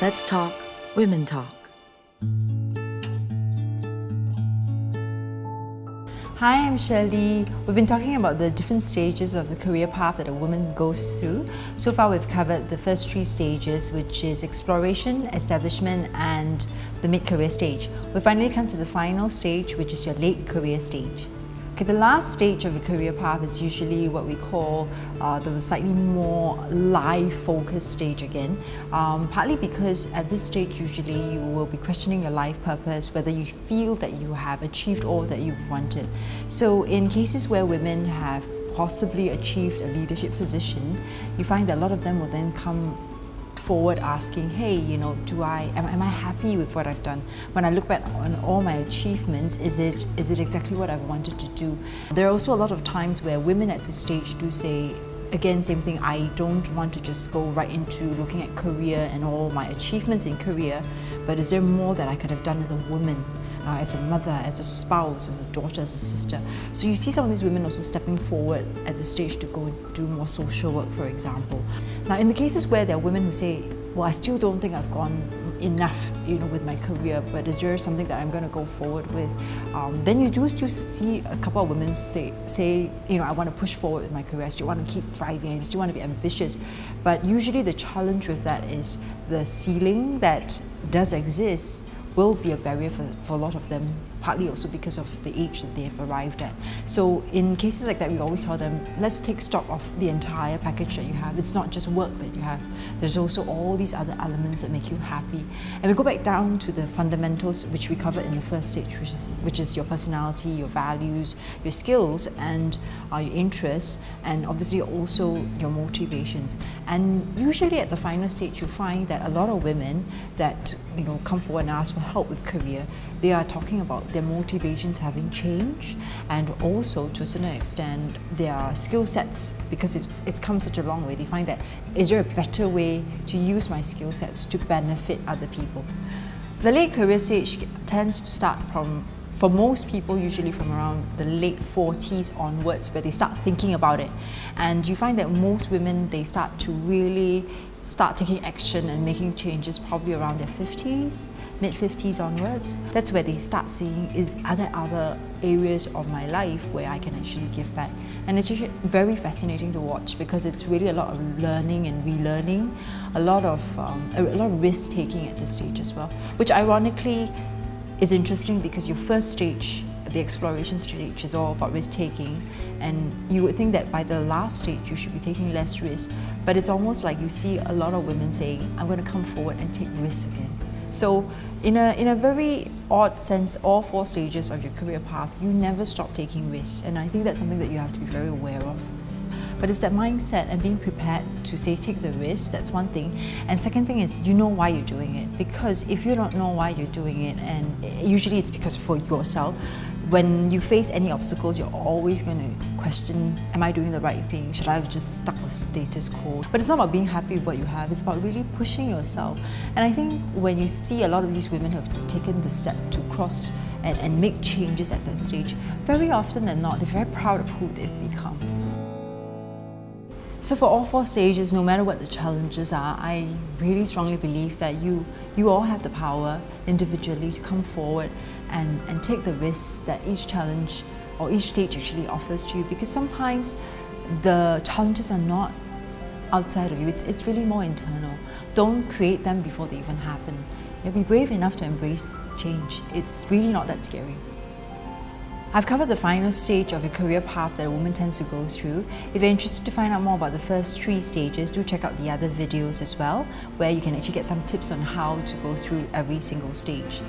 Let's talk Women Talk. Hi, I'm Sher-Li. We've been talking about the different stages of the career path that a woman goes through. So far, we've covered the first 3 stages, which is exploration, establishment, and the mid-career stage. We've finally come to the final stage, which is your late career stage. Okay, the last stage of a career path is usually what we call the slightly more life-focused stage again, partly because at this stage usually you will be questioning your life purpose, whether you feel that you have achieved all that you've wanted. So in cases where women have possibly achieved a leadership position, you find that a lot of them will then come forward asking, hey, am I happy with what I've done? When I look back on all my achievements, is it exactly what I wanted to do? There are also a lot of times where women at this stage do say, again, same thing, I don't want to just go right into looking at career and all my achievements in career, but is there more that I could have done as a woman, as a mother, as a spouse, as a daughter, as a sister? So you see some of these women also stepping forward at this stage to go and do more social work, for example. Now, in the cases where there are women who say, well, I still don't think I've gone enough, with my career, but is there something that I'm going to go forward with? Then you do still see a couple of women say, I want to push forward with my career, I still want to keep thriving, I still want to be ambitious. But usually the challenge with that is the ceiling that does exist will be a barrier for a lot of them, partly also because of the age that they have arrived at. So in cases like that, we always tell them, let's take stock of the entire package that you have. It's not just work that you have. There's also all these other elements that make you happy. And we go back down to the fundamentals, which we covered in the first stage, which is your personality, your values, your skills, and your interests, and obviously also your motivations. And usually at the final stage, you find that a lot of women that come forward and ask for help with career, they are talking about their motivations having changed, and also to a certain extent their skill sets, because it's come such a long way. They find that, is there a better way to use my skill sets to benefit other people? The late career stage tends to start for most people, usually from around the late 40s onwards, where they start thinking about it. And you find that most women, they start to really start taking action and making changes probably around their 50s, mid-50s onwards. That's where they start seeing, are there other areas of my life where I can actually give back? And it's actually very fascinating to watch, because it's really a lot of learning and relearning, a lot of risk-taking at this stage as well, which ironically is interesting, because your first stage, the exploration stage, is all about risk-taking, and you would think that by the last stage you should be taking less risk, but it's almost like you see a lot of women saying, I'm going to come forward and take risks again. So in a very odd sense, all 4 stages of your career path, you never stop taking risks, and I think that's something that you have to be very aware of. But it's that mindset and being prepared to say, take the risk, that's one thing. And second thing is, you know why you're doing it. Because if you don't know why you're doing it, and usually it's because for yourself, when you face any obstacles, you're always going to question, am I doing the right thing? Should I have just stuck with status quo? But it's not about being happy with what you have, it's about really pushing yourself. And I think when you see a lot of these women who have taken the step to cross and make changes at that stage, very often than not, they're very proud of who they've become. So for all 4 stages, no matter what the challenges are, I really strongly believe that you all have the power individually to come forward and take the risks that each challenge or each stage actually offers to you, because sometimes the challenges are not outside of you, it's really more internal. Don't create them before they even happen. Be brave enough to embrace change. It's really not that scary. I've covered the final stage of a career path that a woman tends to go through. If you're interested to find out more about the first 3 stages, do check out the other videos as well, where you can actually get some tips on how to go through every single stage.